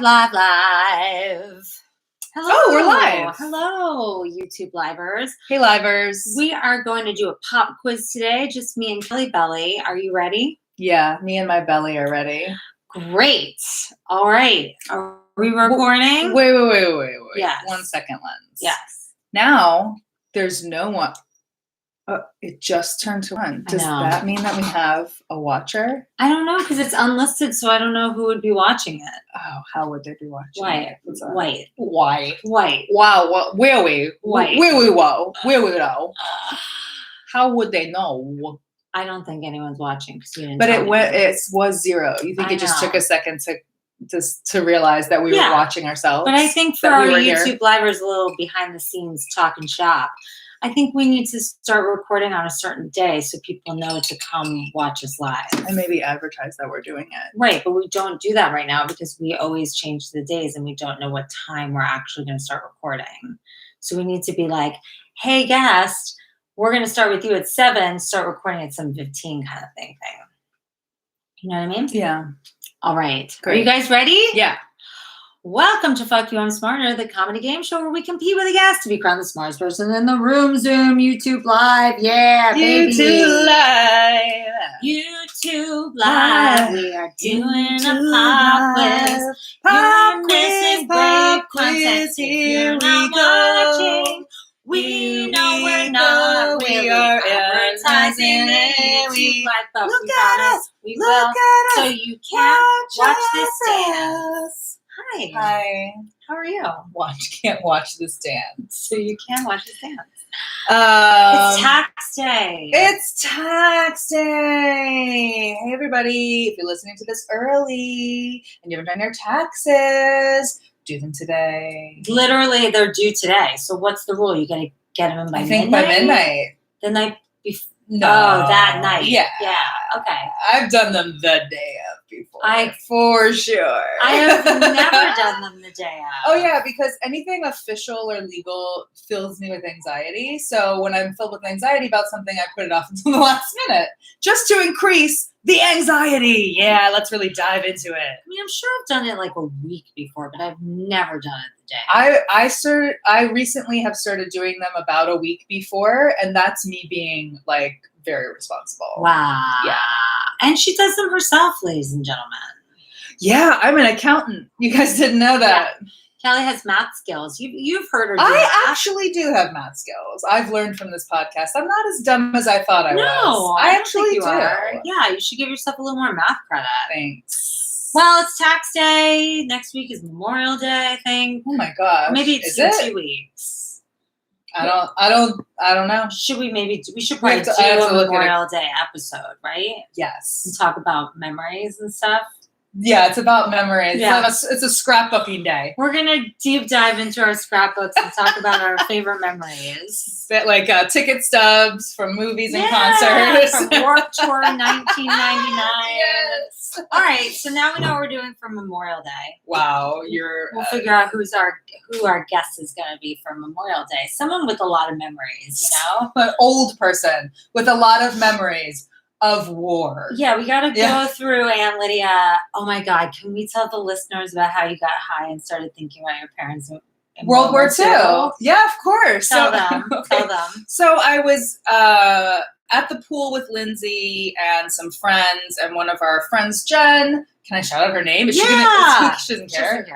Live. Hello. Oh, we're live. Hello, YouTube livers. Hey, livers. We are going to do a pop quiz today, just me and Kelly Belly. Are you ready? Yeah, me and my belly are ready. Great. All right. Are we recording? Wait. Yes. 1 second, Lens. Yes. Now, there's no one. It just turned to one. Does that mean that we have a watcher? I don't know, because it's unlisted, so I don't know who would be watching it. Oh, how would they be watching White. it? White. Wow. Where we? White. Where we go? Where we go? How would they know? I don't think anyone's watching because you didn't. But it was 0. You think it just took a second to realize that we were watching ourselves? But I think for our YouTube livers, a little behind the scenes talking shop, I think we need to start recording on a certain day so people know to come watch us live. And maybe advertise that we're doing it. Right, but we don't do that right now because we always change the days and we don't know what time we're actually going to start recording. So we need to be like, hey, guest, we're going to start with you at 7, start recording at 7:15 kind of thing. You know what I mean? Yeah. All right. Great. Are you guys ready? Yeah. Welcome to Fuck You, I'm Smarter, the comedy game show where we compete with a guest to be crowned the smartest person in the room. Zoom, YouTube Live. Yeah, baby. YouTube Live. YouTube Live. We are doing a pop quiz. You're missing great content if you're not watching. We know we're not. We are advertising it. YouTube Live, but we promise we will. So you can't watch this dance. Hi. How are you? Can't watch this dance. So you can watch this dance. It's tax day. It's tax day. Hey, everybody. If you're listening to this early and you haven't done your taxes, do them today. Literally, they're due today. So what's the rule? You got to get them in by midnight? I think by midnight. The night before? No. Oh, that night. Yeah. Okay. I've done them the day of before. For sure. I have never done them the day of. Oh, yeah, because anything official or legal fills me with anxiety. So when I'm filled with anxiety about something, I put it off until the last minute just to increase the anxiety. Yeah, let's really dive into it. I mean, I'm sure I've done it like a week before, but I've never done it the day. I recently have started doing them about a week before, and that's me being like very responsible. Wow. Yeah. And she does them herself, ladies and gentlemen. Yeah, I'm an accountant. You guys didn't know that. Yeah. Kelly has math skills. You've heard her do I actually do have math skills. I've learned from this podcast. I'm not as dumb as I thought I was. No, I actually do. Are. Yeah, you should give yourself a little more math credit. Thanks. Well, it's tax day. Next week is Memorial Day, I think. Oh my gosh. Maybe it's in 2 weeks. I don't know. We should probably do a Memorial Day episode, right? Yes. And talk about memories and stuff. Yeah, it's about memories. Yeah. It's a scrapbooking day. We're going to deep dive into our scrapbooks and talk about our favorite memories. Like ticket stubs from movies and concerts. From Warped Tour 1999. Yes. All right, so now we know what we're doing for Memorial Day. Wow, we'll figure out who our guest is going to be for Memorial Day. Someone with a lot of memories, An old person with a lot of memories of war. Yeah, we got to go through, Aunt Lydia. Oh my God, can we tell the listeners about how you got high and started thinking about your parents in World War II? Yeah, of course. Tell them. So I was at the pool with Lindsay and some friends, and one of our friends, Jen. Can I shout out her name? Is she gonna? She doesn't care.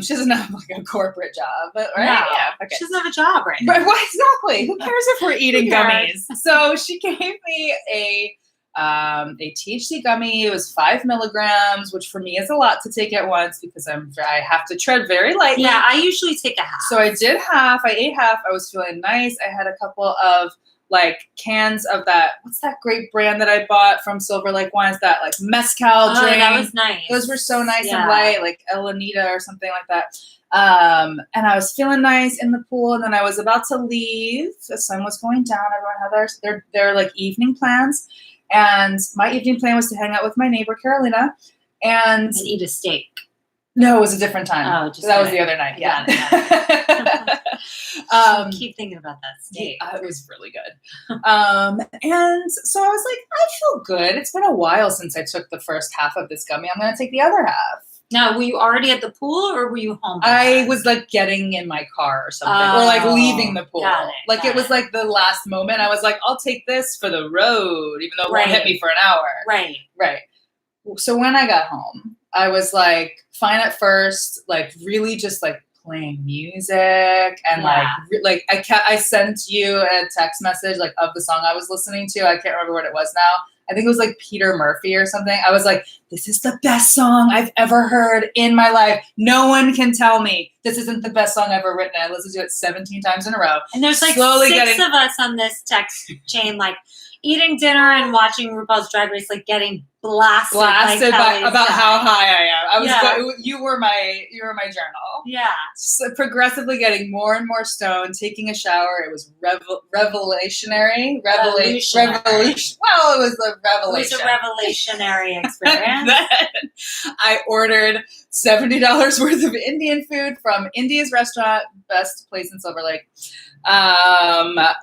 She doesn't have like a corporate job, right? No, yeah, okay. She doesn't have a job right now. Right, well, exactly. Who cares if we're eating gummies? So she gave me a THC gummy. It was 5 milligrams, which for me is a lot to take at once because I have to tread very lightly. Yeah, I usually take a half. So I did half. I ate half. I was feeling nice. I had a couple of like cans of that. What's that great brand that I bought from Silver Lake Wines? That like mezcal drink. That was nice. Those were so nice and light, like El Anita or something like that. And I was feeling nice in the pool, and then I was about to leave. The sun was going down. Everyone had their like evening plans, and my evening plan was to hang out with my neighbor Carolina and eat a steak. No, it was a different time. Oh, that was the other night. Yeah. Keep thinking about that steak. It was really good. And so I was like, I feel good. It's been a while since I took the first half of this gummy. I'm going to take the other half. Now, were you already at the pool or were you home? I was like getting in my car or something, or like leaving the pool. Got It was like the last moment. I was like, I'll take this for the road, even though it won't hit me for an hour. Right. Right. So when I got home, I was like fine at first, like really just like playing music and I sent you a text message like of the song I was listening to. I can't remember what it was now. I think it was like Peter Murphy or something. I was like, this is the best song I've ever heard in my life. No one can tell me this isn't the best song I've ever written. I listened to it 17 times in a row. And there's like six of us on this text chain, like eating dinner and watching RuPaul's Drag Race, like getting blasted by about how high I am. I was you were my journal. Yeah. So progressively getting more and more stoned, taking a shower. It was revolutionary. Well, it was a revelation. It was a revelationary experience. Then I ordered $70 worth of Indian food from India's restaurant, best place in Silver Lake.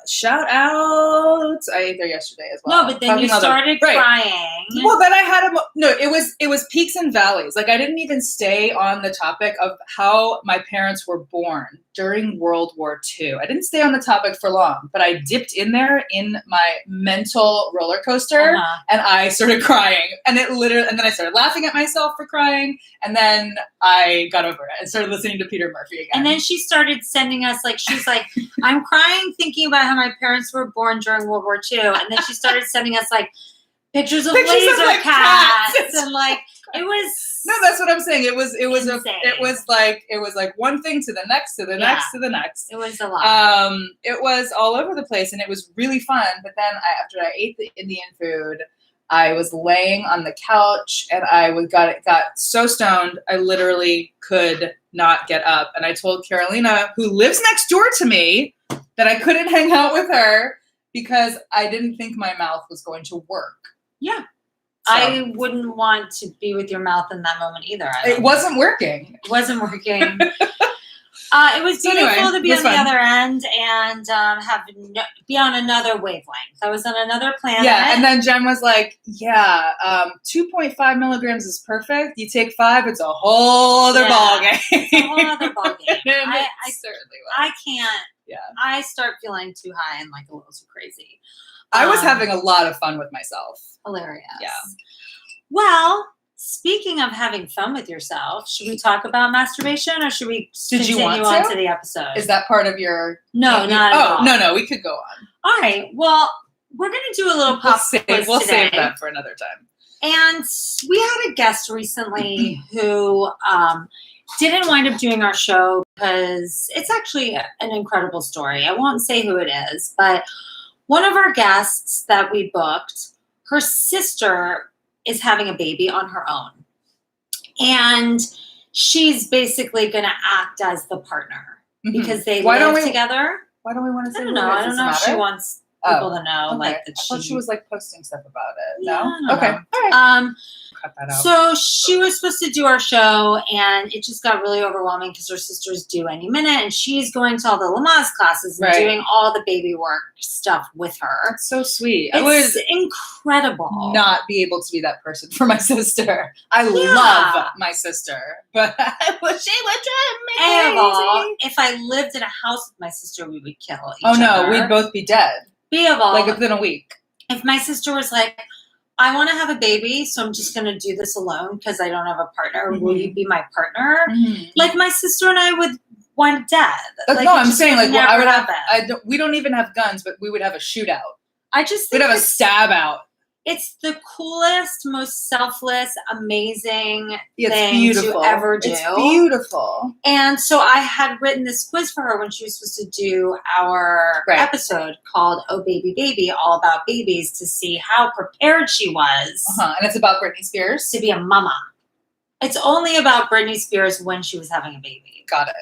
Shout out! I ate there yesterday as well. No, but then you started crying. Well, then I had it was peaks and valleys. Like I didn't even stay on the topic of how my parents were born during World War II. I didn't stay on the topic for long, but I dipped in there in my mental roller coaster and I started crying. And then I started laughing at myself for crying. And then I got over it and started listening to Peter Murphy again. And then she started sending us she's like, I'm crying thinking about how my parents were born during World War II. And then she started sending us pictures of laser cats and it was. No, that's what I'm saying. It was like one thing to the next to the next to the next. It was a lot. It was all over the place and it was really fun. But then after I ate the Indian food, I was laying on the couch and I got so stoned I literally could not get up. And I told Carolina, who lives next door to me, that I couldn't hang out with her because I didn't think my mouth was going to work. Yeah. So. I wouldn't want to be with your mouth in that moment either. It wasn't working. It wasn't working. It was beautiful to be on the other end and be on another wavelength. I was on another planet. Yeah, and then Jen was like, 2.5 milligrams is perfect. You take 5, it's a whole other ballgame. It's a whole other ballgame. I certainly was. I can't. Yeah. I start feeling too high and a little too crazy. I was having a lot of fun with myself. Hilarious. Yeah. Well, speaking of having fun with yourself, should we talk about masturbation or should we continue on to the episode? Is that part of your... No, not at all. No, we could go on. All right. Well, we're going to do a little pop quiz We'll today. save that for another time. And we had a guest recently who didn't wind up doing our show because it's actually an incredible story. I won't say who it is, but one of our guests that we booked, her sister is having a baby on her own. And she's basically going to act as the partner because they live together. Why don't we want to say I don't know. I don't know if she wants people to know that I thought she was posting stuff about it. Yeah, No? Okay. All right. Cut that out. So she was supposed to do our show and it just got really overwhelming because her sister's due any minute and she's going to all the Lamaze classes and doing all the baby work stuff with her. That's so sweet. It's incredible. Not be able to be that person for my sister. I love my sister, but she would drive me crazy. If I lived in a house with my sister, we would kill each other. Oh no, we'd both be dead. Within a week. If my sister was like, I want to have a baby, so I'm just going to do this alone because I don't have a partner. Mm-hmm. Will you be my partner? Mm-hmm. My sister and I would wind up dead. No, I'm saying I would have. We don't even have guns, but we would have a shootout. I just think we'd have a stab out. It's the coolest, most selfless, amazing thing to ever do. It's beautiful. And so I had written this quiz for her when she was supposed to do our episode called Oh Baby Baby, all about babies, to see how prepared she was. And it's about Britney Spears. To be a mama. It's only about Britney Spears when she was having a baby. Got it.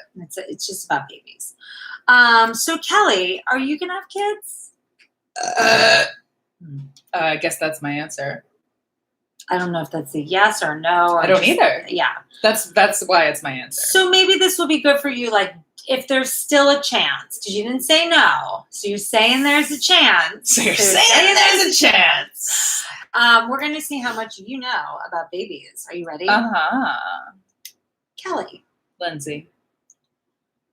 It's just about babies. So Kelly, are you going to have kids? I guess that's my answer. I don't know if that's a yes or no. I don't either. Yeah. That's why it's my answer. So maybe this will be good for you, if there's still a chance, because you didn't say no. So you're saying there's a chance. So you're saying there's a chance. We're going to see how much you know about babies. Are you ready? Kelly, Lindsay.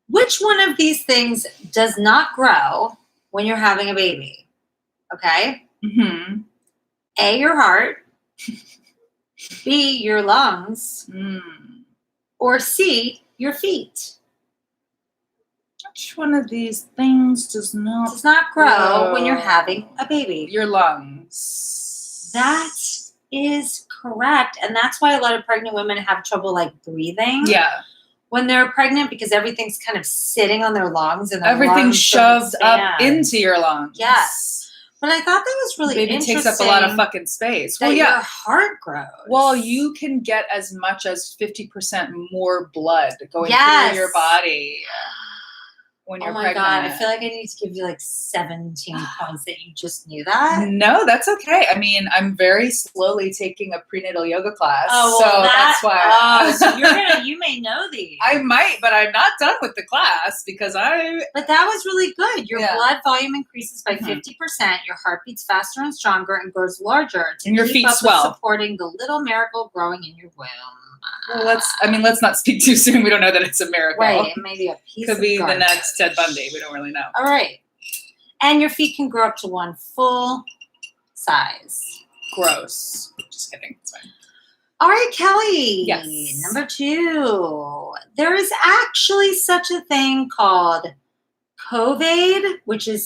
which one of these things does not grow when you're having a baby? Okay. Mm-hmm. A, your heart. B, your lungs. Or C, your feet. Which one of these things does Does not not grow when you're having a baby? your lungs? That is correct. And that's why a lot of pregnant women have trouble like breathing. Yeah. When they're pregnant, because everything's kind of sitting on their lungs and their Everything's lungs shoved don't up expand. into your lungs. Yes. But I thought that was really Baby interesting. takes up a lot of fucking space. That Well, yeah. your heart grows. Well, you can get as much as 50% more blood going Yes. through your body when you're pregnant. God, I feel like I need to give you like 17 points that you just knew that. No, that's okay. I mean, I'm very slowly taking a prenatal yoga class, Oh, well, so that's why. Oh, so you may know these. I might, but I'm not done with the class because But that was really good. Your Yeah. blood volume increases by Mhm. 50%. Your heart beats faster and stronger and grows larger to And your keep feet up with swell. supporting the little miracle growing in your womb. Well, let's not speak too soon. We don't know that it's a miracle. Right, it may be a piece Could of be the garbage. next Ted Bundy. We don't really know. All right. And your feet can grow up to one full size. Gross. Just kidding. It's fine. All right, Kelly. Yes. Number 2. There is actually such a thing called COVID, which is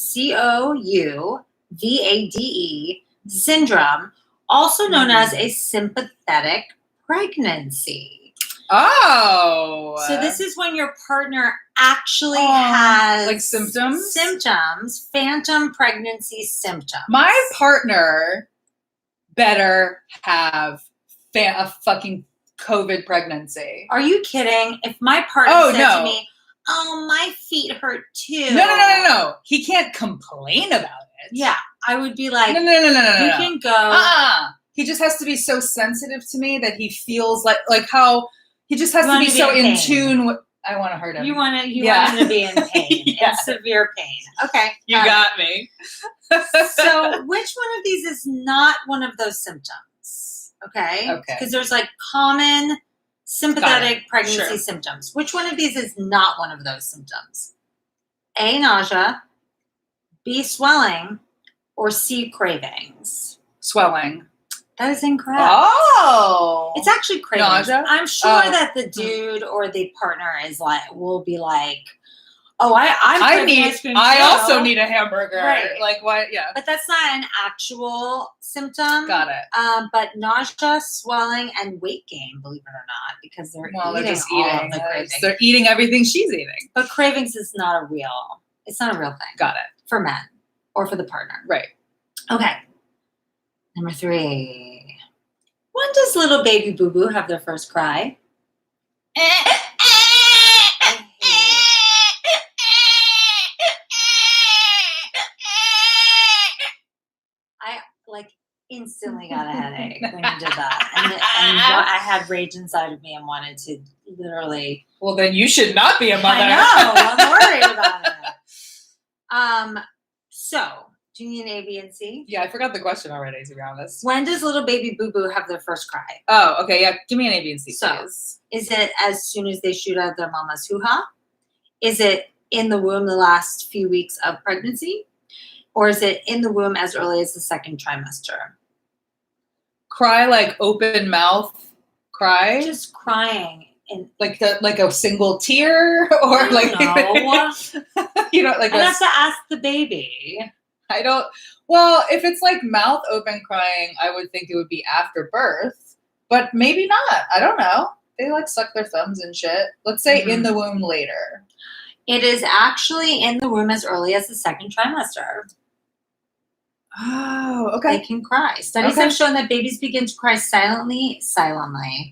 COUVADE syndrome, also known as a sympathetic pregnancy. Oh. So this is when your partner actually has like symptoms? Symptoms, phantom pregnancy symptoms. My partner better have a fucking COVID pregnancy. Are you kidding? If my partner said to me, "Oh, my feet hurt too." No. He can't complain about it. Yeah, I would be like, No. You can go. He just has to be so sensitive to me that he feels like how he just has to be so in tune with. I want to hurt him. You want him to be in pain, Yeah. in severe pain. Okay, You got me. So, which one of these is not one of those symptoms? Okay, because there's like common sympathetic pregnancy symptoms. Which one of these is not one of those symptoms? A, nausea. B, swelling. Or C, cravings. Swelling. That is incorrect. Oh, it's actually cravings. Nausea? I'm sure that the dude or the partner will be like, "Oh, I need ice cream. I too." also need a hamburger." Right. Like what? Yeah. But that's not an actual symptom. Got it. But nausea, swelling, and weight gain, believe it or not, because they're just all eating. of the cravings. They're eating everything she's eating. But cravings is not a real. It's not a real thing. Got it. For men or for the partner. Right. Okay. Number 3. When does little baby boo boo have their first cry? I instantly got a headache when you did that. And I had rage inside of me and wanted to literally. Well, then you should not be a mother. I know. I'm worried about it. So, do you need an A, B, and C? Yeah, I forgot the question already, to be honest. When does little baby boo boo have their first cry? Oh, okay. Yeah, give me an A, B, and C, please. Is it as soon as they shoot out their mama's hoo-ha? Is it in the womb the last few weeks of pregnancy? Or is it in the womb as early as the second trimester? Cry like open mouth cry? Just crying. Like a single tear? Or I don't know. Like I'd have to ask the baby. I don't. Well, if it's like mouth open crying, I would think it would be after birth, but maybe not. I don't know. They suck their thumbs and shit. Let's say in the womb later. It is actually in the womb as early as the second trimester. Oh, okay. They can cry. Studies have shown that babies begin to cry silently.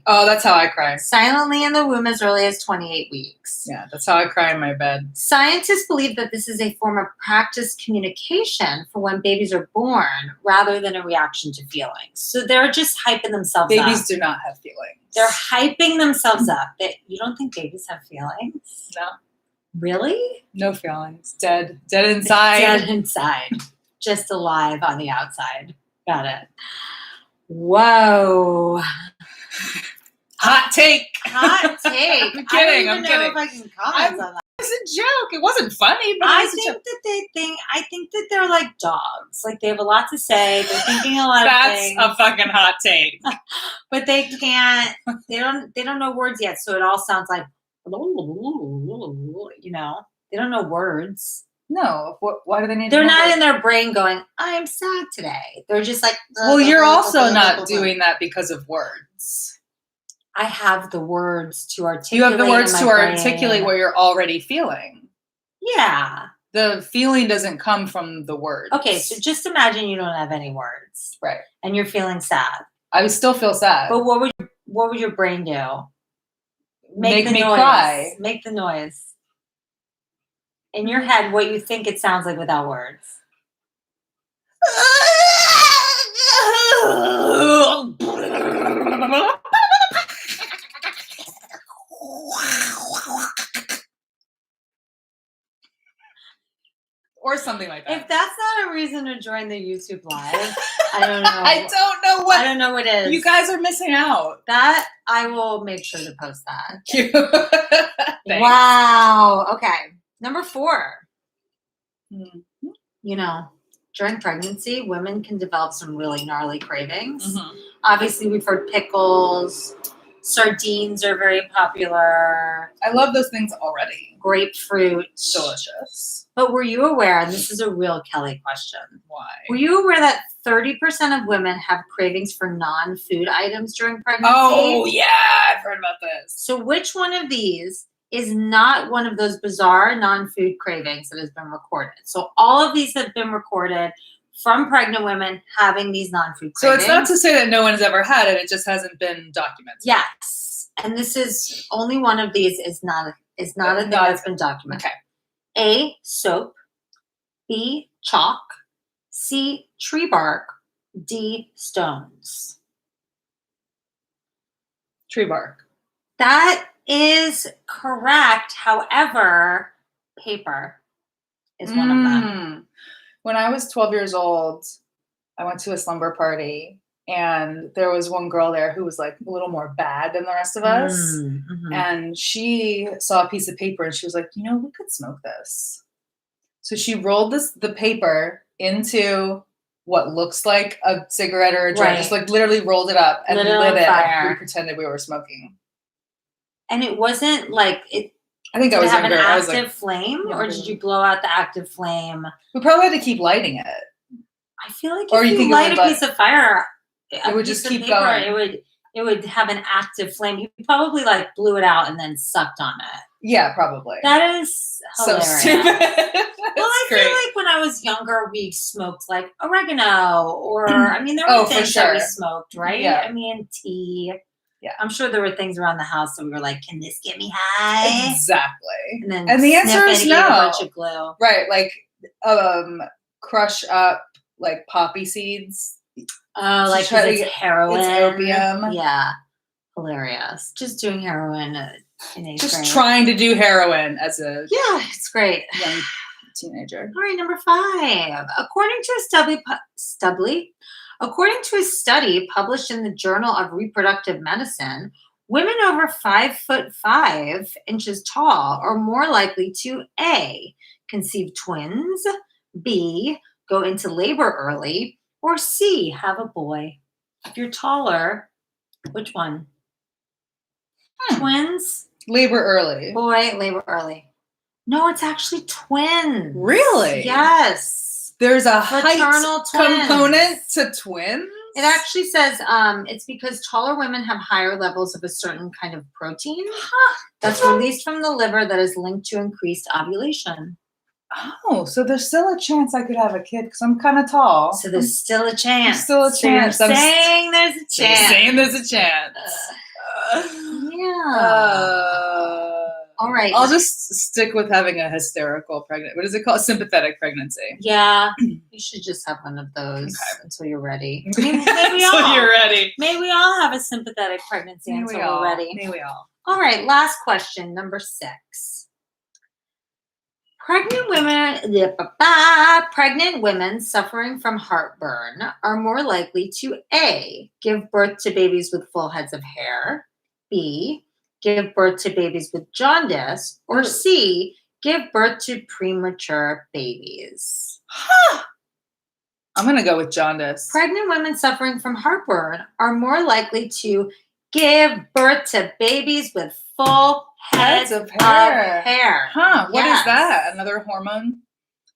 Oh, that's how I cry. Silently in the womb as early as 28 weeks. Yeah, that's how I cry in my bed. Scientists believe that this is a form of practice communication for when babies are born rather than a reaction to feelings. So they're just hyping themselves up. Babies do not have feelings. They're hyping themselves up. You don't think babies have feelings? No. Really? No feelings. Dead inside. Dead inside. Just alive on the outside. Got it. Whoa. Hot take. Hot take. I'm kidding. I don't I'm even know kidding. if I can comment on that. It was a joke. It wasn't funny, but I it was a joke. think that they're like dogs. Like they have a lot to say. They're thinking a lot of That's things. a fucking hot take. But they can't. They don't know words yet, so it all sounds like, you know. They don't know words. No. Why do they need? They're to know not words? in their brain going, "I'm sad today." They're just like. Well, you're also not doing that because of words. I have the words to articulate. You have the words in to my brain. articulate what you're already feeling. Yeah. The feeling doesn't come from the words. Okay, so just imagine you don't have any words. Right. And you're feeling sad. I would still feel sad. But what would your brain do? Make the me noise. cry. Make the noise. In your head, what you think it sounds like without words. Or something like that. If that's not a reason to join the YouTube live, I don't know. I don't know what. I don't know what is. You guys are missing out. That I will make sure to post that. Thanks. Wow. Okay. Number 4. Mm-hmm. You know, during pregnancy, women can develop some really gnarly cravings. Mm-hmm. Obviously, we've heard pickles. Sardines are very popular. I love those things already. Grapefruit. Delicious. But were you aware, and this is a real Kelly question, Why? were you aware that 30% of women have cravings for non-food items during pregnancy? Oh, yeah. I've heard about this. So which one of these is not one of those bizarre non-food cravings that has been recorded? So all of these have been recorded from pregnant women having these non-food So cravings. it's not to say that no one has ever had it. It just hasn't been documented. Yes. And this is only one of these is not a thing that's been documented. Okay. A, soap. B, chalk. C, tree bark. D, stones. Tree bark. That is correct. However, paper is one of them. When I was 12 years old, I went to a slumber party, and there was one girl there who was like a little more bad than the rest of us. Mm-hmm. And she saw a piece of paper and she was like, you know, we could smoke this. So she rolled the paper into what looks like a cigarette or a joint, just like literally rolled it up and lit it. And we pretended we were smoking. And it wasn't like it. I think I was have younger. an I was active like, flame, or did you blow out the active flame? We probably had to keep lighting it. I feel like or if you light a piece of fire, it would just keep going. It would have an active flame. You probably like blew it out and then sucked on it. Yeah, probably. That is hilarious. So stupid. Well, I feel like when I was younger, we smoked like oregano, or I mean, there were things that we smoked, right? Yeah. I mean, tea. Yeah, I'm sure there were things around the house that we were like, "Can this get me high?" Exactly. And the answer is no. A bunch of glue. Right, like crush up like poppy seeds. Oh, like it's heroin. It's opium. Yeah, hilarious. Just doing heroin in 8th grade. Trying to do heroin as a it's great young teenager. All right, number 5. According to a study published in the Journal of Reproductive Medicine, women over 5'5" tall are more likely to A, conceive twins, B, go into labor early, or C, have a boy. If you're taller, which one? Twins? Labor early. Boy, labor early. No, it's actually twins. Really? Yes. There's a Fraternal height component to twins? It actually says it's because taller women have higher levels of a certain kind of protein that's released from the liver that is linked to increased ovulation. Oh, so there's still a chance I could have a kid because I'm kind of tall. So there's still a chance. There's still a chance. You're saying there's a chance. You're saying there's a chance. All right. I'll just stick with having a hysterical pregnancy. What is it called? Sympathetic pregnancy. Yeah. You should just have one of those until you're ready. Maybe you're ready. Maybe we all have a sympathetic pregnancy until we're ready. Maybe we all. All right. Last question, number 6. Pregnant women suffering from heartburn are more likely to A, give birth to babies with full heads of hair, B, give birth to babies with jaundice, or C, give birth to premature babies? I'm going to go with jaundice. Pregnant women suffering from heartburn are more likely to give birth to babies with full heads of hair. Huh, what is Yes. that? Another hormone?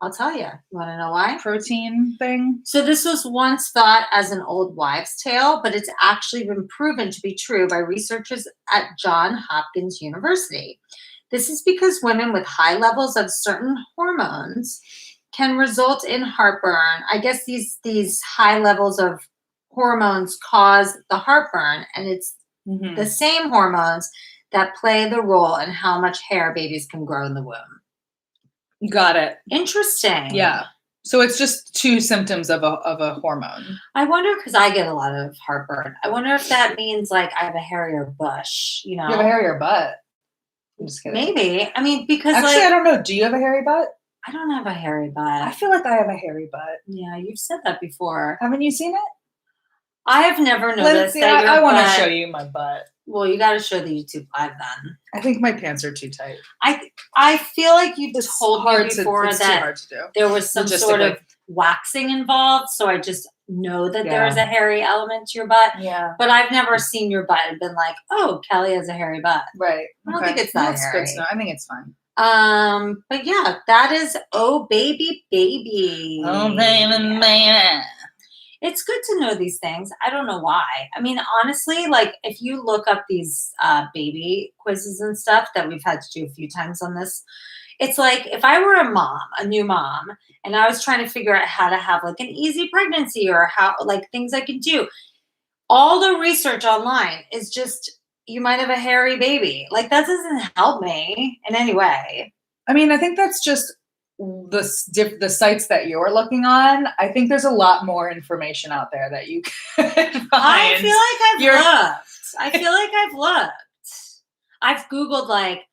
I'll tell you. You want to know why? Protein thing? So this was once thought as an old wives' tale, but it's actually been proven to be true by researchers at Johns Hopkins University. This is because women with high levels of certain hormones can result in heartburn. I guess these high levels of hormones cause the heartburn, and it's the same hormones that play the role in how much hair babies can grow in the womb. Got it. Interesting. Yeah. So it's just two symptoms of a hormone. I wonder, because I get a lot of heartburn. I wonder if that means like I have a hairier bush, you know? You have a hairier butt. I'm just kidding. Maybe. I mean, because actually, I don't know. Do you have a hairy butt? I don't have a hairy butt. I feel like I have a hairy butt. Yeah, you've said that before. Haven't you seen it? I have never noticed Lindsay, that I want to show you my butt. Well, you got to show the YouTube live then. I think my pants are too tight. I feel like you've told me before it's that too hard to do. There was some sort of waxing involved, so I just know that there is a hairy element to your butt. Yeah. But I've never seen your butt and been like, oh, Kelly has a hairy butt. Right. I don't think it's that hairy. Good. No, I think it's fine. But yeah, that is Oh Baby Baby. Oh baby baby. It's good to know these things. I don't know why. I mean, honestly, like if you look up these baby quizzes and stuff that we've had to do a few times on this, it's like if I were a new mom, and I was trying to figure out how to have like an easy pregnancy or how like things I can do, all the research online is just you might have a hairy baby. Like that doesn't help me in any way. I mean, I think that's just the sites that you're looking on. I think there's a lot more information out there that you can find. I feel like I've looked. I've Googled like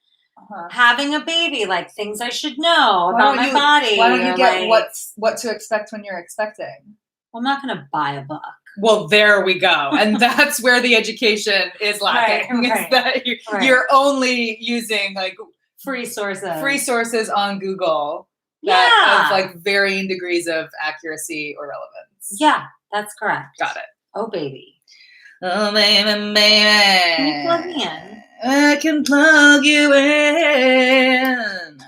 having a baby, like things I should know about my body. Why don't you get like, what to expect when you're expecting? Well, I'm not going to buy a book. Well, there we go. And that's where the education is lacking. Right. Is that you're only using like free sources on Google that have like varying degrees of accuracy or relevance. Yeah, that's correct. Got it. Oh, baby. Oh, baby, baby. Can you plug me in? I can plug you in.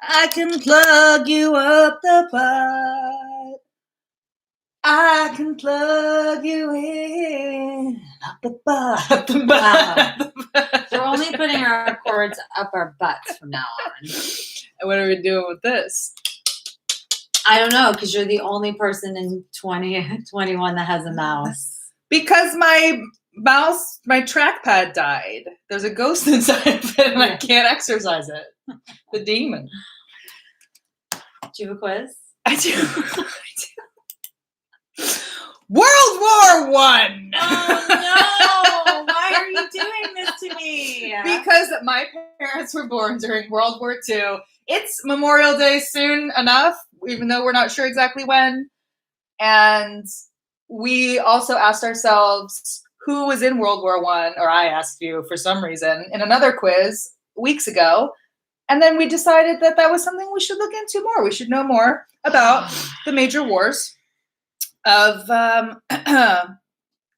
I can plug you up the butt. I can plug you in. Up the butt. Up the butt. Wow. We're only putting our cords up our butts from now on. And what are we doing with this? I don't know, because you're the only person in 2021 that has a mouse. Because my trackpad died. There's a ghost inside of it, and I can't exercise it. The demon. Do you have a quiz? I do. World War One. Oh no! Why are you doing this to me? Because my parents were born during World War II. It's Memorial Day soon enough, even though we're not sure exactly when. And we also asked ourselves who was in World War I, or I asked you for some reason in another quiz weeks ago. And then we decided that was something we should look into more. We should know more about the major wars of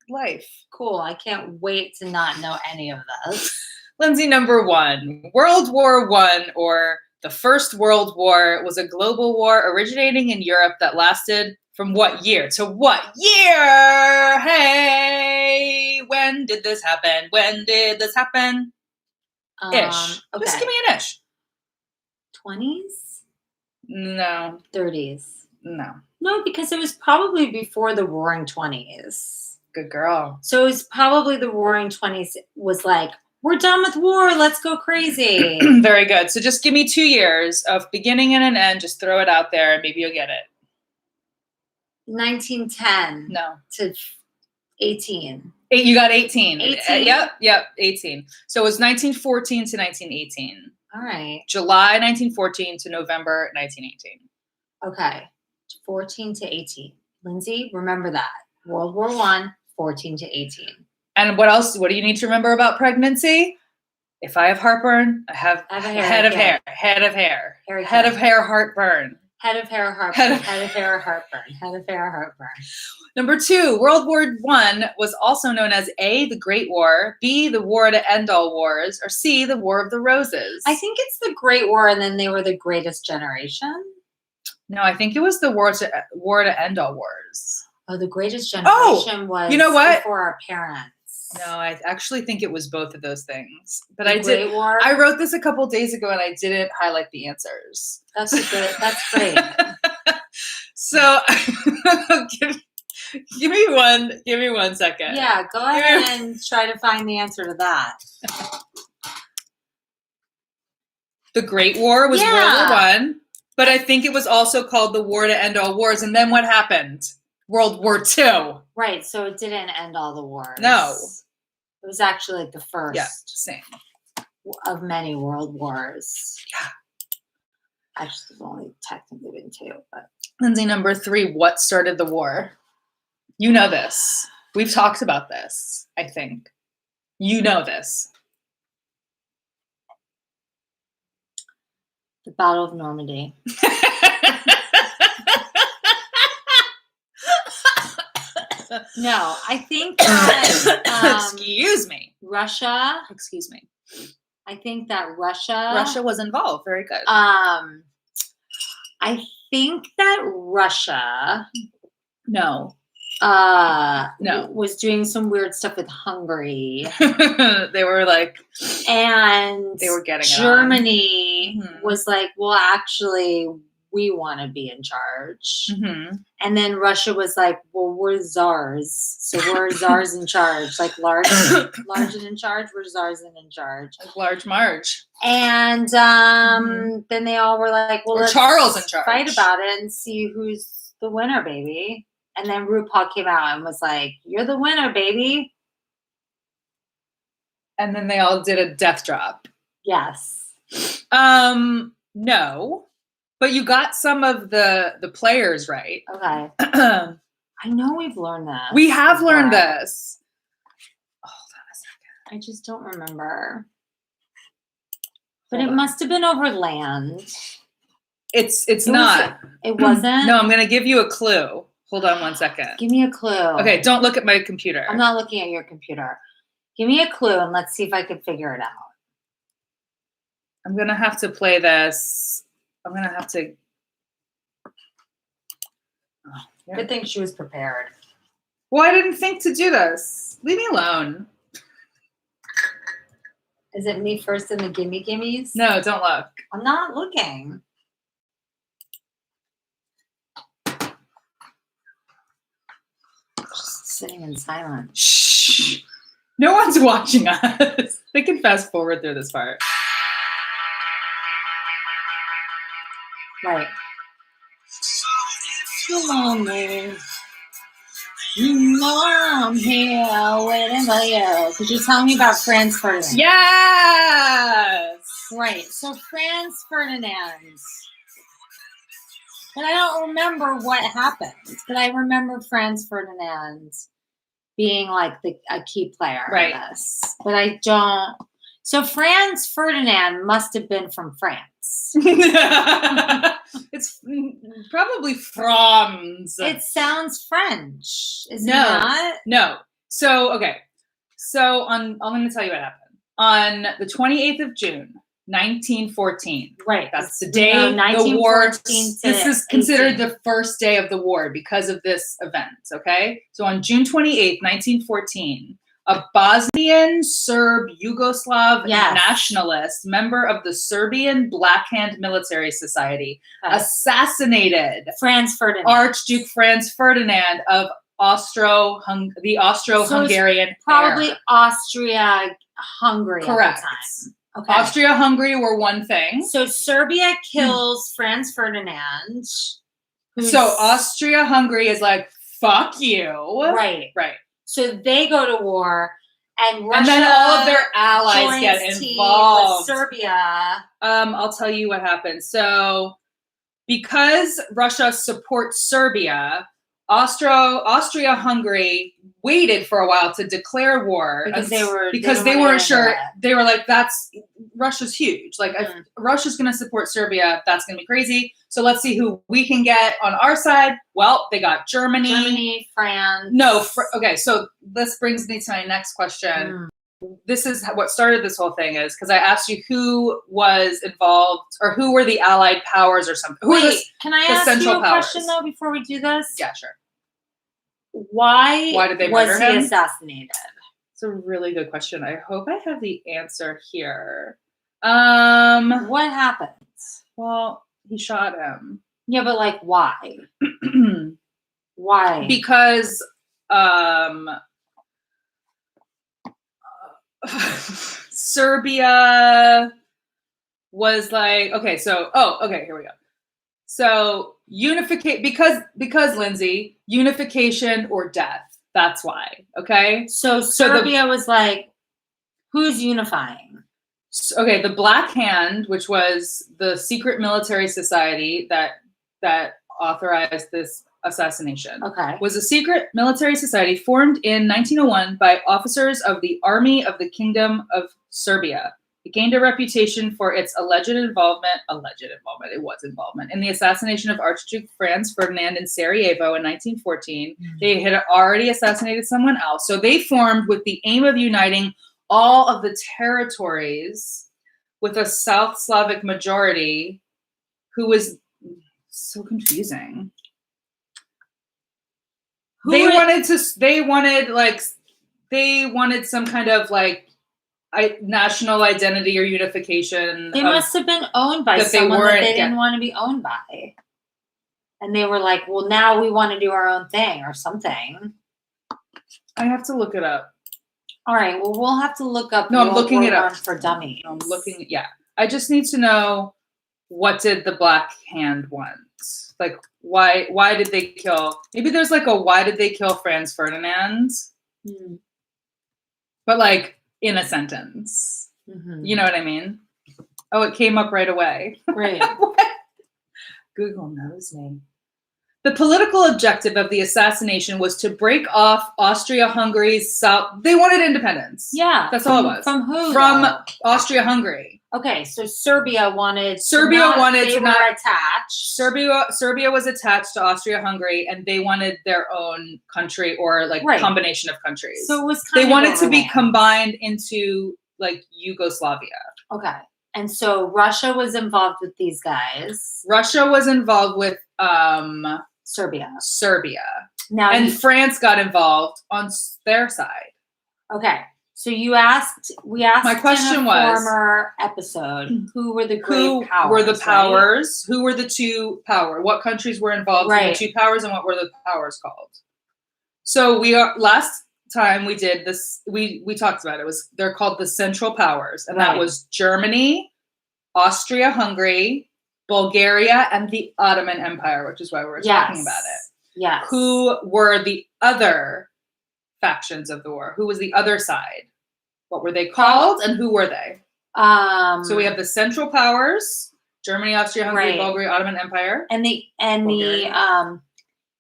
life. Cool. I can't wait to not know any of those. Lindsay, number one, World War I, or the First World War, was a global war originating in Europe that lasted from what year to what year? Hey, when did this happen? When did this happen? Ish. Okay. Just give me an ish. 20s? No. 30s? No. No, because it was probably before the Roaring 20s. Good girl. So it was probably the Roaring 20s was like, we're done with war. Let's go crazy. Very good. So just give me 2 years of beginning and an end. Just throw it out there and maybe you'll get it. 1910. No. To 18. You got 18. 18? Yep, 18. So it was 1914 to 1918. All right. July 1914 to November 1918. Okay. 14 to 18. Lindsay, remember that. World War I, 14 to 18. And what else? What do you need to remember about pregnancy? If I have heartburn, I have I have a head of hair, head of hair, head of hair, heartburn. Head of hair, heartburn. Head of hair, heartburn. Head of hair, heartburn. Number 2, World War I was also known as A, the Great War, B, the War to End All Wars, or C, the War of the Roses. I think it's the Great War, and then they were the greatest generation. No, I think it was the War to End All Wars. Oh, the greatest generation was you know what? before our parents. No, I actually think it was both of those things. But The Great War? I wrote this a couple days ago and I didn't highlight the answers. That's great. So give me 1 second. Yeah, go ahead and try to find the answer to that. The Great War was World War I, but I think it was also called the War to End All Wars. And then what happened? World War II. Right, so it didn't end all the wars. No. It was actually like the first same. of many world wars. Yeah. Actually, there's only technically been 2, but Lindsay, number 3, what started the war? You know this. We've talked about this, I think. You know this. the Battle of Normandy. No, I think that excuse me. Russia. Excuse me. I think that Russia. Russia was involved. Very good. I think that Russia. No. No. Was doing some weird stuff with Hungary. They were like, and they were getting Germany was like, well, actually, we want to be in charge. And then Russia was like, well, we're czars. So we're czars in charge. Like large and in charge. We're czars and in charge. Like Large Marge. And then they all were like, well, let's Charles in charge. Fight about it and see who's the winner, baby. And then RuPaul came out and was like, you're the winner, baby. And then they all did a death drop. Yes. No. But you got some of the players right. Okay. I know we've learned this. We have learned this. Hold on a second. I just don't remember. But it must have been over land. It's not. It wasn't? No, I'm going to give you a clue. Hold on 1 second. Give me a clue. Okay, don't look at my computer. I'm not looking at your computer. Give me a clue and let's see if I can figure it out. I'm going to have to play this. I'm going to have to. Oh, yeah. Good thing she was prepared. Well, I didn't think to do this. Leave me alone. Is it me first in the gimme gimmies? No, don't look. I'm not looking. Just sitting in silence. Shh. No one's watching us. They can fast forward through this part. Right. Come on, man. You know I'm here waiting for you. Because you're telling me about Franz Ferdinand. Yes! Right. So Franz Ferdinand. But I don't remember what happened. But I remember Franz Ferdinand being like a key player in this. But I don't. So Franz Ferdinand must have been from France. It's probably Franz. It sounds French. Is it No. not? No. So, okay. So I'm going to tell you what happened. On the 28th of June, 1914. Right. That's the day the war. This is considered the first day of the war because of this event. Okay. So on June 28th, 1914, a Bosnian Serb Yugoslav nationalist, member of the Serbian Black Hand Military Society, assassinated Franz Ferdinand, Archduke Franz Ferdinand of the Austro-Hungarian probably Austria-Hungary. Correct. At the time. Okay. Austria-Hungary were one thing. So Serbia kills Franz Ferdinand. So Austria-Hungary is like, fuck you. Right. Right. So they go to war, and Russia and then all of their allies get involved. With Serbia. I'll tell you what happened. So because Russia supports Serbia, Austria-Hungary waited for a while to declare war because they weren't weren't sure. They were like, Russia's huge. Like, if Russia's going to support Serbia, that's going to be crazy. So let's see who we can get on our side. Well, they got Germany, France. No, okay. So this brings me to my next question. This is what started this whole thing, is because I asked you who was involved or who were the Allied powers or something. Wait, can I ask you a question though before we do this? Yeah, sure. Why did they murder him? Was he assassinated? It's a really good question. I hope I have the answer here. What happened? Well, he shot him. Yeah, but like, why? Why? Because Serbia was like, okay, so here we go. So because Lindsay, unification or death. That's why. Okay. So Serbia was like, who's unifying? Okay, the Black Hand, which was the secret military society that authorized this assassination, was a secret military society formed in 1901 by officers of the Army of the Kingdom of Serbia. It gained a reputation for its alleged involvement, it was involvement, in the assassination of Archduke Franz Ferdinand in Sarajevo in 1914. They had already assassinated someone else. So they formed with the aim of uniting all of the territories with a South Slavic majority who was so confusing. They wanted some kind of like national identity or unification. They must have been owned by someone that they didn't want to be owned by. And they were like, well, now we want to do our own thing or something. I have to look it up. All right. Well, we'll have to look up. No, I'm looking it up for dummies. I'm looking. Yeah. I just need to know, what did the Black Hand want? Like, why did they kill? Maybe there's like why did they kill Franz Ferdinand? But like in a sentence. You know what I mean? Oh, it came up right away. Right. Google knows me. The political objective of the assassination was to break off Austria-Hungary's south. They wanted independence. Yeah. That's all it was. From who? From Austria-Hungary. Okay, so Serbia wanted to not attach. Serbia was attached to Austria-Hungary, and they wanted their own country or like combination of countries. So it was they wanted to be combined into like Yugoslavia. Okay. And so Russia was involved with these guys. Russia was involved with Serbia. Now, and France got involved on their side. Okay. So we asked my question in a former episode, who were the great powers? Who were the powers? Right? Who were the two powers? What countries were involved in the two powers, and what were the powers called? So last time we did this, we talked about it. They're called the Central Powers, and that was Germany, Austria-Hungary, Bulgaria, and the Ottoman Empire, which is why we're talking about it. Yes. Who were the other factions of the war? Who was the other side? What were they called, and who were they? So we have the Central Powers: Germany, Austria-Hungary, Bulgaria, Ottoman Empire, and the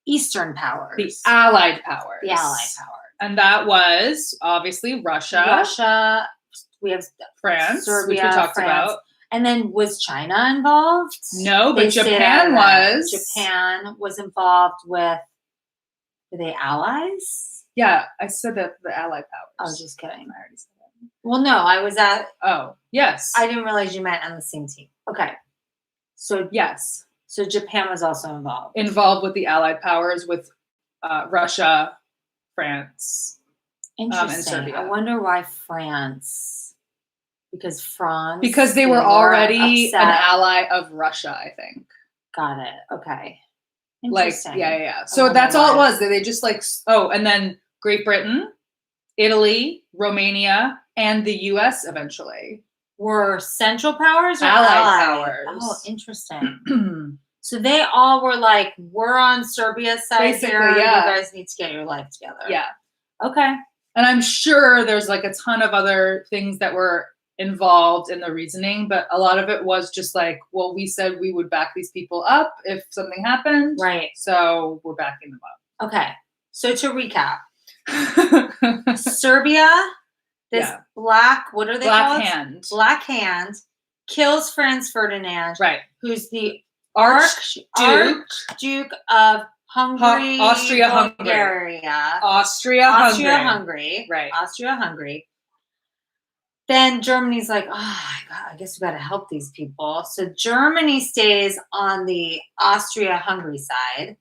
Eastern Powers, the Allied powers. The Allied powers. And that was obviously Russia. We have France, Serbia, which we talked about. And then was China involved? No, but Japan was. Japan was involved with, were they allies? Yeah, I said that the Allied powers. I was just kidding. I already said that. Well, no, I was at. Oh, yes. I didn't realize you meant on the same team. Okay. So, yes. So Japan was also involved. Involved with the Allied powers with Russia, France, and Serbia. I wonder why France. Because France. Because they were already an ally of Russia, I think. Got it. Okay. Like, yeah. So that's all it was. They just like, and then Great Britain, Italy, Romania, and the U.S. eventually. Were Central Powers or Allied powers? Oh, interesting. So they all were like, we're on Serbia's side here. Yeah. You guys need to get your life together. Yeah. Okay. And I'm sure there's like a ton of other things that were involved in the reasoning, but a lot of it was just like, well, we said we would back these people up if something happened. Right. So we're backing them up. Okay. So to recap, Serbia, this black, what are they called? Black Hand kills Franz Ferdinand, right? Who's the Archduke of Hungary, Austria-Hungary. Austria-Hungary. Right. Austria-Hungary. Then Germany's like, oh, God, I guess we got to help these people. So Germany stays on the Austria-Hungary side,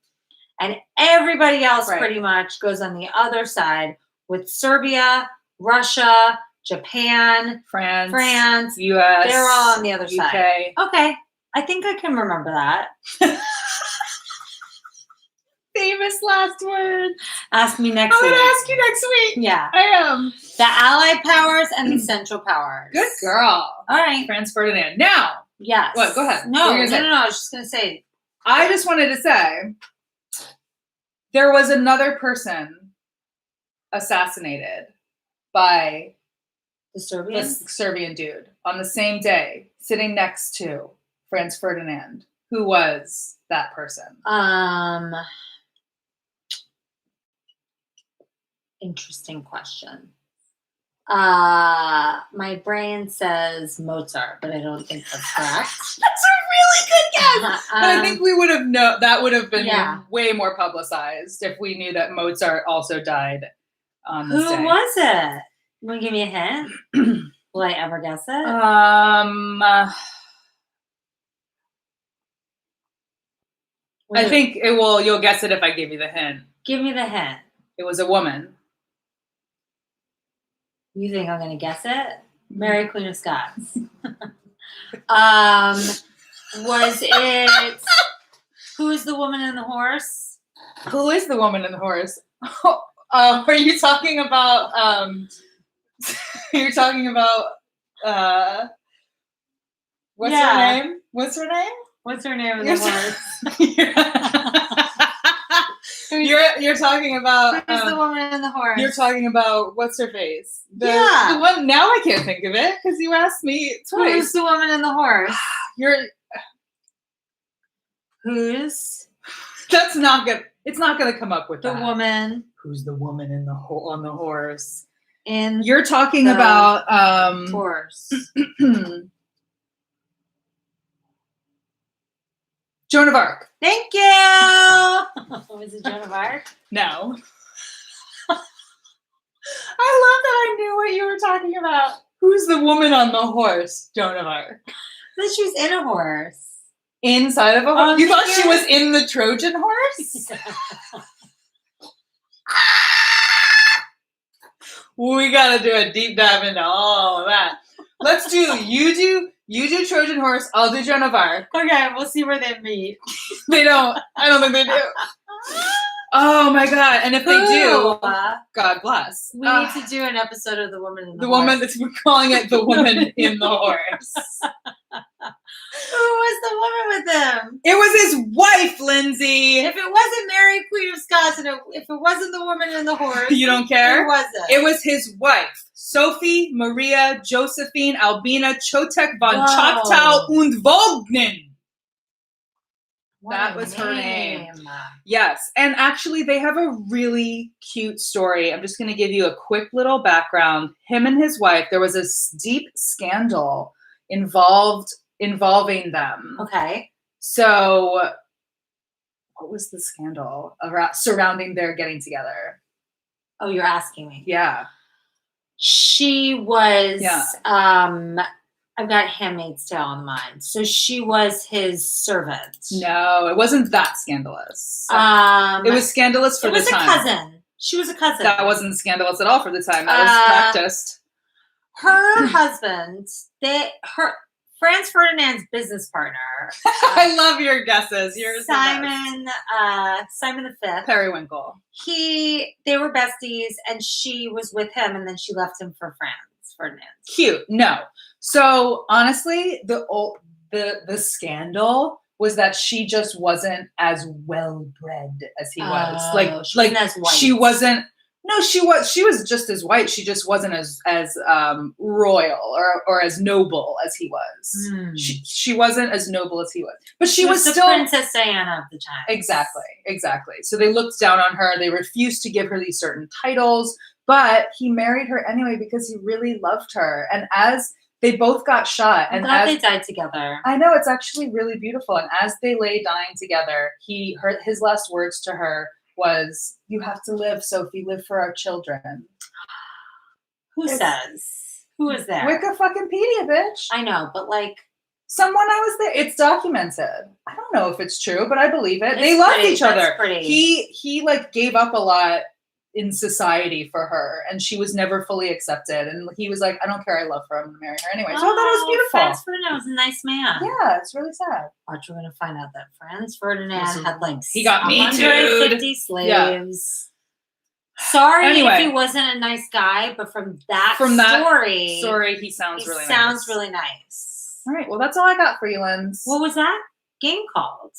and everybody else pretty much goes on the other side with Serbia, Russia, Japan, France, US. They're all on the other UK. side. Okay. I think I can remember that. Famous last words. Ask me next week. I'm going to ask you next week. Yeah. I am. The Allied powers and the Central powers. Good girl. All right. Franz Ferdinand. Now. Yes. What? Go ahead. No. I was just going to say. I just wanted to say there was another person assassinated by the Serbian dude on the same day, sitting next to Franz Ferdinand. Who was that person? Interesting question. My brain says Mozart, but I don't think that's correct. That's a really good guess. But I think we would have known that would have been way more publicized if we knew that Mozart also died on this day. Who was it? You want to give me a hint? Will I ever guess it? I think it will. You'll guess it if I give you the hint. Give me the hint. It was a woman. You think I'm going to guess it? Mary Queen of Scots. Was it? Who is the woman and the horse? Who is the woman and the horse? Are you talking about? You're talking about. What's her name? What's her name? What's her name of the horse? You're talking about who's the woman and the horse? You're talking about what's her face? The one now I can't think of it because you asked me twice. Who's the woman and the horse? That's not good. It's not going to come up with the woman. Who's the woman on the horse? In you're talking about horse. Joan of Arc. Thank you. Was it Joan of Arc? No. I love that I knew what you were talking about. Who's the woman on the horse? Joan of Arc. But she was in a horse. Inside of a horse? You thought she was in the Trojan horse? We gotta do a deep dive into all of that. Let's do you do Trojan horse, I'll do Joan of Arc. Okay, we'll see where they meet. They don't. I don't think they do. Oh my God. And if they do, God bless. We need to do an episode of The Woman in the Horse. We're calling it The Woman in the Horse. Who was the woman with him? It was his wife, Lindsay. If it wasn't Mary Queen of Scots and if it wasn't the woman in the horse. You don't care? Who was it? It was his wife. Sophie Maria Josephine Albina Chotek von Choctaw und Wognen. That was her name. Yes. And actually, they have a really cute story. I'm just going to give you a quick little background. Him and his wife, there was a deep scandal involving them. Okay. So, what was the scandal surrounding their getting together? Oh, you're asking me. Yeah. She was, I've got Handmaid's Tale on mind. So she was his servant. No, it wasn't that scandalous. It was scandalous for the time. It was a cousin. She was a cousin. That wasn't scandalous at all for the time. That was practiced. Her husband, Franz Ferdinand's business partner. I love your guesses. Simon V. Periwinkle. They were besties, and she was with him, and then she left him for Franz Ferdinand. Cute. No. So honestly, the scandal was that she just wasn't as well bred as he was. She wasn't. No, she was just as white. She just wasn't as royal or as noble as he was. She wasn't as noble as he was, but she was the still Princess Diana of the time. Exactly. So they looked down on her. They refused to give her these certain titles, but he married her anyway because he really loved her. And as they both got shot, I'm glad they died together. I know, it's actually really beautiful. And as they lay dying together, his last words to her was, "You have to live, Sophie. Live for our children." Who says? Who is there? Wikipedia, bitch. I know, but like someone I was there. It's documented. I don't know if it's true, but I believe it. It's They loved pretty, each other. that's pretty. He like gave up a lot in society for her, and she was never fully accepted. And he was like, "I don't care. I love her. I'm gonna marry her anyway." So I thought it was beautiful. Franz Ferdinand was a nice man. Yeah, it's really sad. Aren't you going to find out that Franz Ferdinand had like He got me 150 slaves? Yeah. Sorry if he wasn't a nice guy, but from that story, he sounds really nice. All right, well, that's all I got for you, Linz. What was that game called?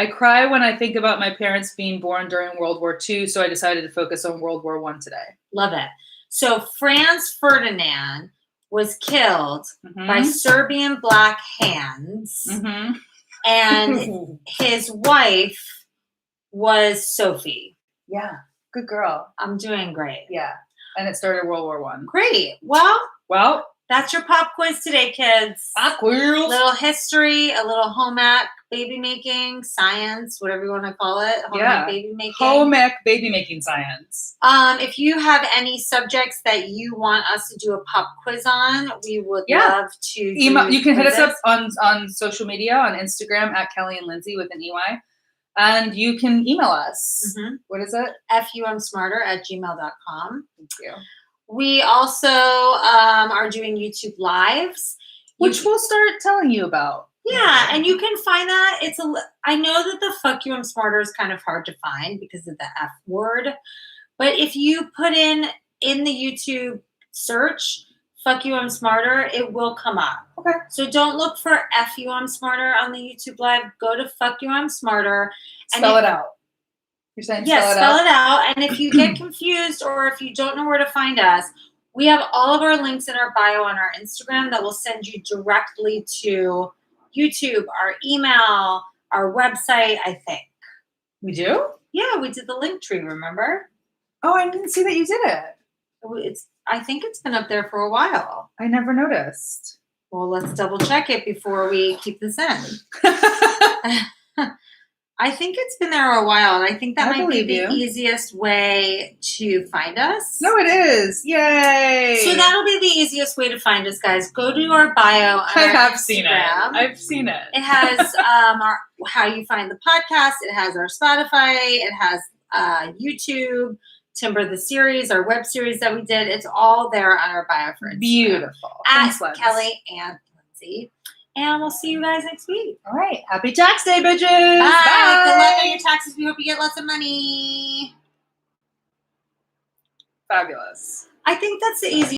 I cry when I think about my parents being born during World War II, so I decided to focus on World War I today. Love it. So Franz Ferdinand was killed by Serbian Black Hands, and his wife was Sophie. Yeah, good girl. I'm doing great. Yeah, and it started World War I. Great. Well, that's your pop quiz today, kids. Pop quiz. A little history, a little home ec, baby making, science, whatever you want to call it. Home ec, baby making. Home ec, baby making science. If you have any subjects that you want us to do a pop quiz on, we would love to email. You can hit us up on social media, on Instagram at Kelly and Lindsay with an EY. And you can email us. What is it? FUMsmarter@gmail.com. Thank you. We also are doing YouTube Lives. Which we'll start telling you about. Yeah, and you can find that. I know that the Fuck You, I'm Smarter is kind of hard to find because of the F word. But if you put in the YouTube search, Fuck You, I'm Smarter, it will come up. Okay. So don't look for F You, I'm Smarter on the YouTube Live. Go to Fuck You, I'm Smarter. Spell it out. You're saying spell it out. And if you get confused or if you don't know where to find us, we have all of our links in our bio on our Instagram that will send you directly to YouTube, our email, our website, I think. We do? Yeah, we did the link tree, remember? Oh, I didn't see that you did it. I think it's been up there for a while. I never noticed. Well, let's double check it before we keep this in. I think it's been there a while, and I think that might be the easiest way to find us. No, it is. Yay! So that'll be the easiest way to find us, guys. Go to our bio on our Instagram. Seen it. I've seen it. It has how you find the podcast. It has our Spotify. It has YouTube, Timber the series, our web series that we did. It's all there on our bio for Instagram. Beautiful. Thanks, Kelly and Lindsay. And we'll see you guys next week. All right. Happy tax day, bitches. Bye. Good luck on your taxes. We hope you get lots of money. Fabulous. I think that's the easiest.